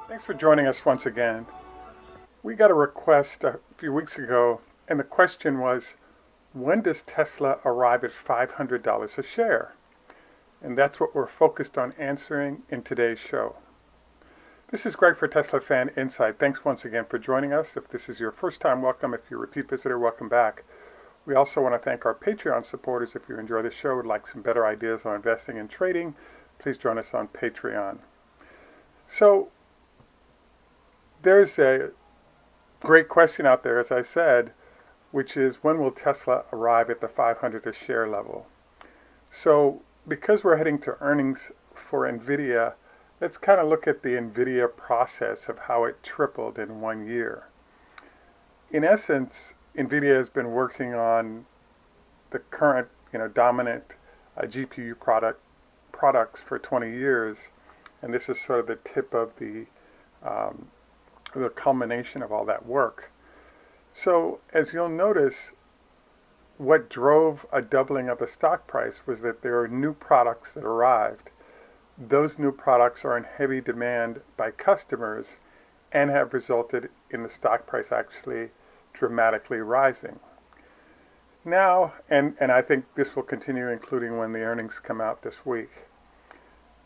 Thanks for joining us once again. We got a request a few weeks ago, and the question was, when does Tesla arrive at $500 a share? And that's what we're focused on answering in today's show. This is Greg for Teslafaninsight. Thanks once again for joining us. If this is your first time, welcome. If you're a repeat visitor, welcome back. We also want to thank our Patreon supporters. If you enjoy the show, would like some better ideas on investing and trading, please join us on Patreon. So, there's a great question out there, as I said, which is when will Tesla arrive at the 500 a share level? So because we're heading to earnings for NVIDIA, let's kind of look at the NVIDIA process of how it tripled in 1 year. In essence, NVIDIA has been working on the current, dominant GPU products for 20 years, and this is sort of the tip of the culmination of all that work. So as you'll notice, what drove a doubling of the stock price was that there are new products that arrived. Those new products are in heavy demand by customers and have resulted in the stock price actually dramatically rising. Now, and I think this will continue including when the earnings come out this week.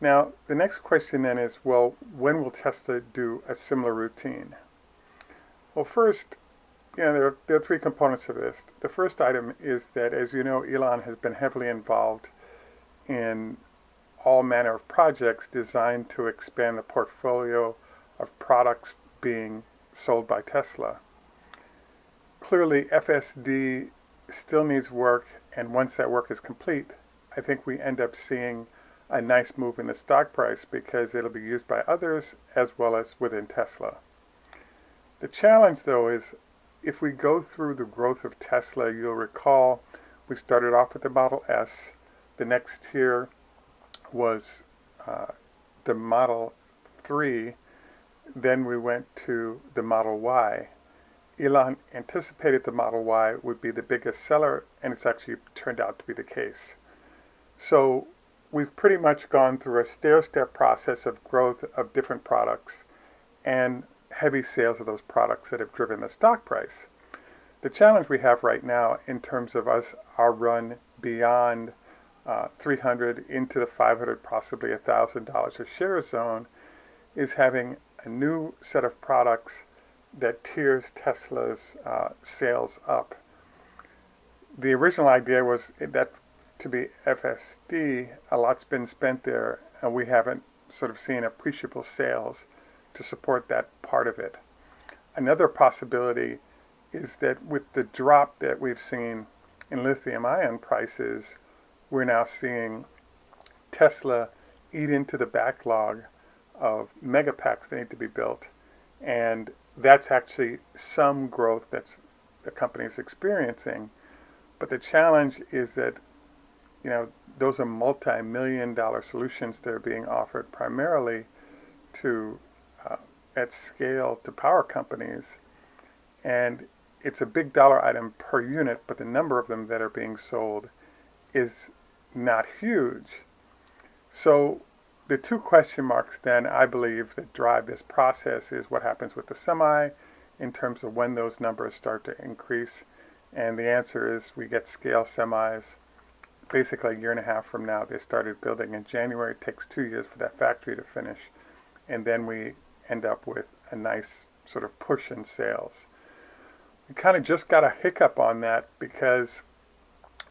Now, the next question then is, well, when will Tesla do a similar routine? Well, first, there are three components of this. The first item is that, as you know, Elon has been heavily involved in all manner of projects designed to expand the portfolio of products being sold by Tesla. Clearly, FSD still needs work, and once that work is complete, I think we end up seeing a nice move in the stock price because it'll be used by others as well as within Tesla. The challenge, though, is if we go through the growth of Tesla, you'll recall we started off with the Model S. The next tier was the Model 3. Then we went to the Model Y. Elon anticipated the Model Y would be the biggest seller, and it's actually turned out to be the case. So we've pretty much gone through a stair-step process of growth of different products and heavy sales of those products that have driven the stock price. The challenge we have right now in terms of our run beyond 300 into the 500, possibly $1,000 a share zone, is having a new set of products that tiers Tesla's sales up. The original idea was that to be FSD, a lot's been spent there, and we haven't sort of seen appreciable sales to support that part of it. Another possibility is that with the drop that we've seen in lithium-ion prices, we're now seeing Tesla eat into the backlog of megapacks that need to be built, and that's actually some growth that's the company's experiencing. But the challenge is that those are multi-million-dollar solutions that are being offered primarily to, at scale, to power companies. And it's a big dollar item per unit, but the number of them that are being sold is not huge. So the two question marks then, I believe, that drive this process is what happens with the Semi in terms of when those numbers start to increase. And the answer is we get scale semis basically a year and a half from now. They started building in January. It takes 2 years for that factory to finish. And then we end up with a nice sort of push in sales. We kind of just got a hiccup on that because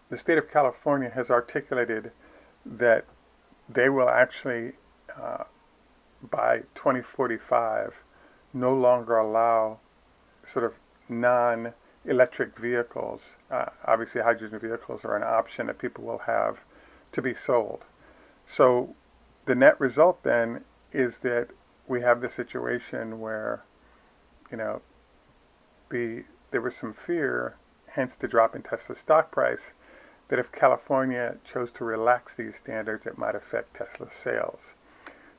the state of California has articulated that they will actually, by 2045, no longer allow sort of non-electric vehicles. Obviously, hydrogen vehicles are an option that people will have to be sold. So the net result then is that we have the situation where, there was some fear, hence the drop in Tesla's stock price, that if California chose to relax these standards, it might affect Tesla's sales.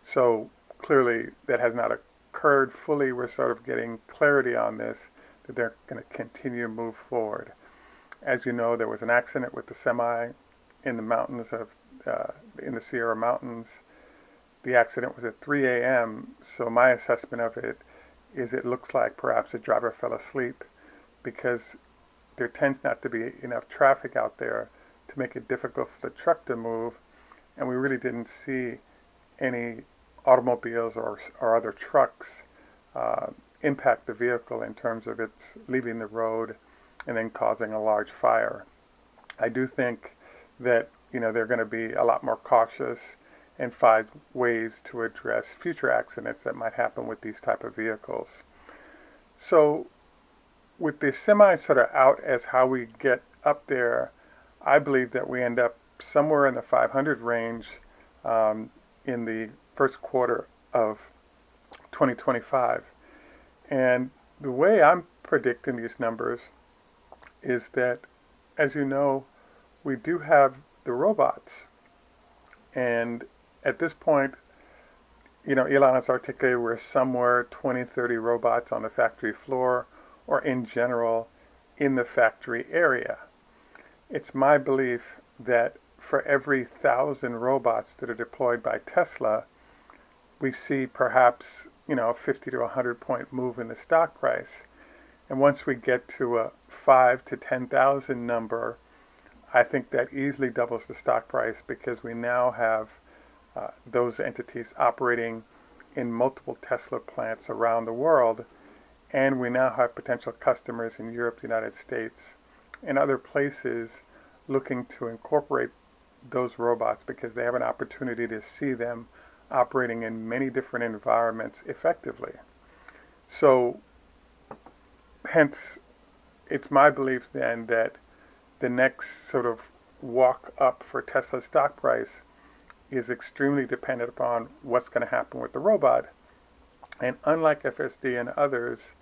So clearly that has not occurred fully. We're sort of getting clarity on this, that they're going to continue to move forward. As you know, there was an accident with the Semi in the mountains in the Sierra Mountains. the accident was at 3 a.m., so my assessment of it is it looks like perhaps a driver fell asleep because there tends not to be enough traffic out there to make it difficult for the truck to move, and we really didn't see any automobiles or other trucks impact the vehicle in terms of its leaving the road and then causing a large fire. I do think that they're going to be a lot more cautious and find ways to address future accidents that might happen with these type of vehicles. So with the semi sort of out as how we get up there, I believe that we end up somewhere in the 500 range in the first quarter of 2025. And the way I'm predicting these numbers is that, as you know, we do have the robots. And at this point, Elon has articulated we're somewhere 20, 30 robots on the factory floor or in general in the factory area. It's my belief that for every 1,000 robots that are deployed by Tesla, we see perhaps 50 to 100 point move in the stock price. And once we get to a 5 to 10,000 number, I think that easily doubles the stock price because we now have those entities operating in multiple Tesla plants around the world, and we now have potential customers in Europe, the United States, and other places looking to incorporate those robots because they have an opportunity to see them operating in many different environments effectively. So, hence, it's my belief then that the next sort of walk up for Tesla's stock price is extremely dependent upon what's going to happen with the robot. And unlike FSD and others,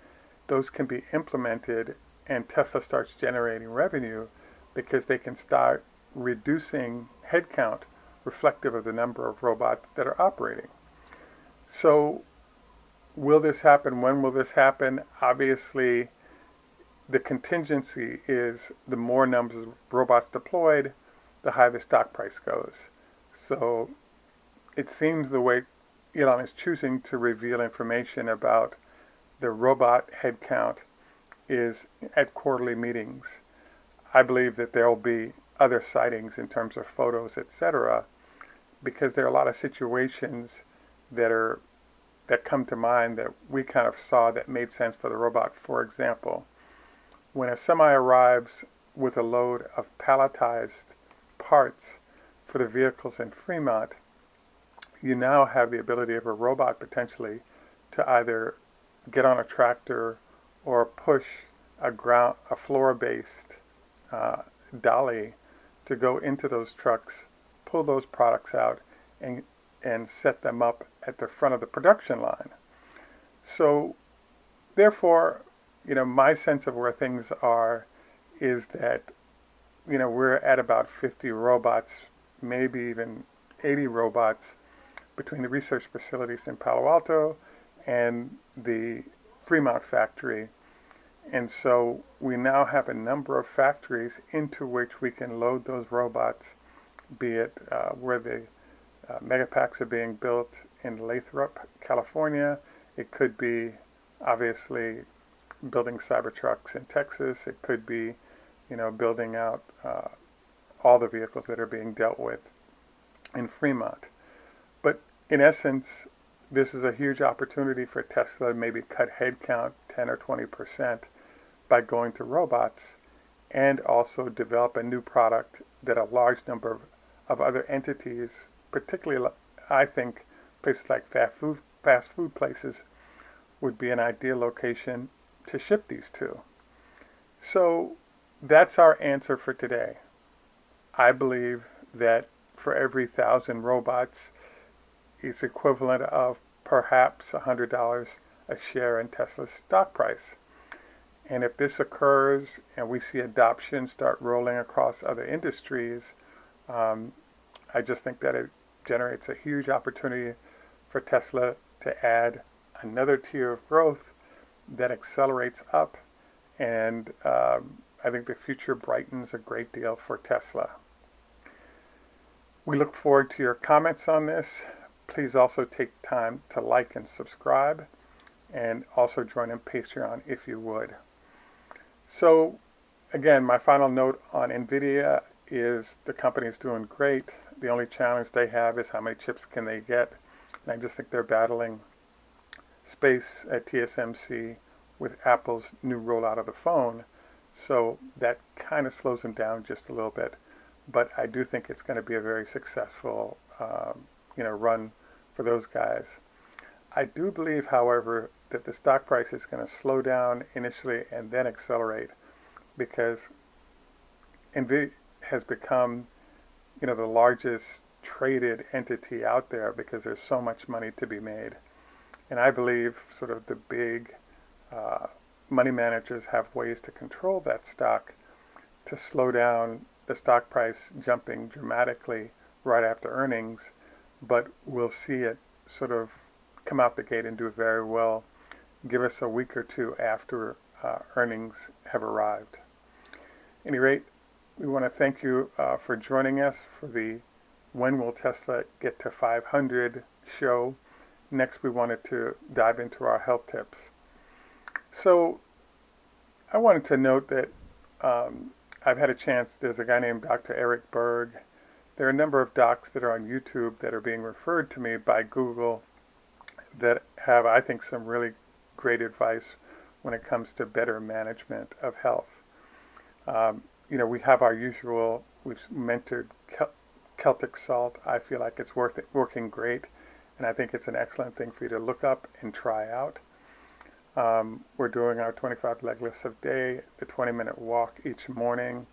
those can be implemented and Tesla starts generating revenue because they can start reducing headcount reflective of the number of robots that are operating. So will this happen? When will this happen? Obviously, the contingency is the more numbers of robots deployed, the higher the stock price goes. So it seems the way Elon is choosing to reveal information about the robot headcount is at quarterly meetings. I believe that there will be other sightings in terms of photos, etc., because there are a lot of situations that come to mind that we kind of saw that made sense for the robot. For example, when a semi arrives with a load of palletized parts for the vehicles in Fremont, you now have the ability of a robot potentially to either get on a tractor or push a floor-based dolly to go into those trucks, pull those products out, and set them up at the front of the production line. So, therefore, my sense of where things are is that, we're at about 50 robots, maybe even 80 robots between the research facilities in Palo Alto and the Fremont factory. And so we now have a number of factories into which we can load those robots, be it where the megapacks are being built in Lathrop, California. It could be, obviously, building Cybertrucks in Texas. It could be, building out all the vehicles that are being dealt with in Fremont. But in essence, this is a huge opportunity for Tesla to maybe cut headcount 10 or 20% by going to robots, and also develop a new product that a large number of other entities, particularly, I think, places like fast food places, would be an ideal location to ship these to. So that's our answer for today. I believe that for every 1,000 robots, it's equivalent of perhaps $100 a share in Tesla's stock price. And if this occurs and we see adoption start rolling across other industries, I just think that it generates a huge opportunity for Tesla to add another tier of growth that accelerates up. And I think the future brightens a great deal for Tesla. We look forward to your comments on this. Please also take time to like and subscribe, and also join in Patreon if you would. So again, my final note on NVIDIA is the company is doing great. The only challenge they have is how many chips can they get. And I just think they're battling space at TSMC with Apple's new rollout of the phone. So that kind of slows them down just a little bit. But I do think it's going to be a very successful run for those guys. I do believe, however, that the stock price is going to slow down initially and then accelerate, because NVIDIA has become, the largest traded entity out there because there's so much money to be made. And I believe sort of the big money managers have ways to control that stock to slow down the stock price jumping dramatically right after earnings, but we'll see it sort of come out the gate and do very well. Give us a week or two after earnings have arrived. At any rate, we want to thank you for joining us for the When Will Tesla Get to 500 show. Next, we wanted to dive into our health tips. So I wanted to note that I've had a chance, there's a guy named Dr. Eric Berg. There are a number of docs that are on YouTube that are being referred to me by Google that have, I think, some really great advice when it comes to better management of health. We have our usual, we've mentored Celtic salt. I feel like it's working great, and I think it's an excellent thing for you to look up and try out. We're doing our 25 leg lifts a day, the 20-minute walk each morning.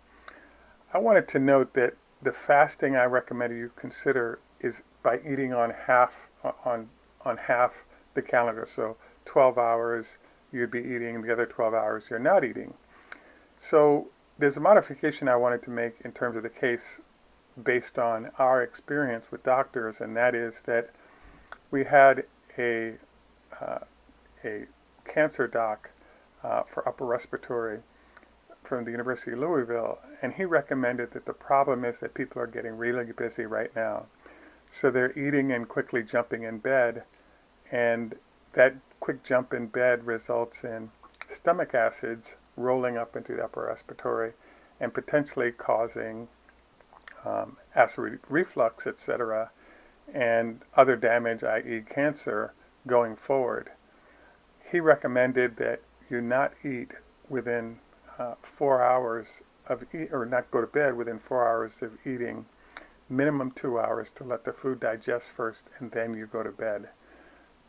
I wanted to note that the fasting I recommend you consider is by eating on half the calendar. So 12 hours you'd be eating, the other 12 hours you're not eating. So there's a modification I wanted to make in terms of the case based on our experience with doctors, and that is that we had a cancer doc for upper respiratory from the University of Louisville, and he recommended that the problem is that people are getting really busy right now. So they're eating and quickly jumping in bed, and that quick jump in bed results in stomach acids rolling up into the upper respiratory and potentially causing acid reflux, etc., and other damage, i.e. cancer, going forward. He recommended that you not eat within 4 hours of or not go to bed within 4 hours of eating, minimum 2 hours to let the food digest first, and then you go to bed.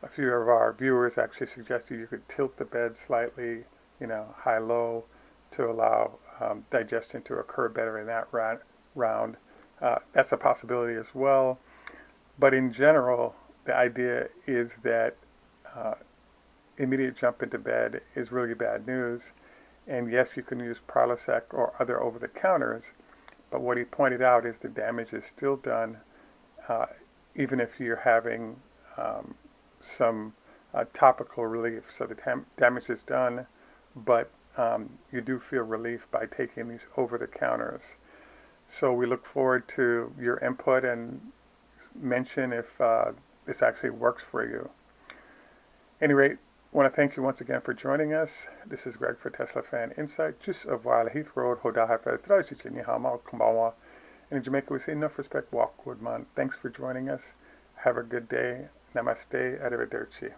A few of our viewers actually suggested you could tilt the bed slightly, high-low, to allow digestion to occur better in that round. That's a possibility as well. But in general, the idea is that immediate jump into bed is really bad news. And yes, you can use Prilosec or other over-the-counters, but what he pointed out is the damage is still done, even if you're having some topical relief. So the damage is done, but you do feel relief by taking these over-the-counters. So we look forward to your input and mention if this actually works for you. At any rate, I want to thank you once again for joining us. This is Greg for Teslafaninsight. Just a while, Heath Road, Hodahafez, Drajichin, Yahama, Kumbawa. And in Jamaica, we say enough respect, walk, Woodman. Thanks for joining us. Have a good day. Namaste, arrivederci.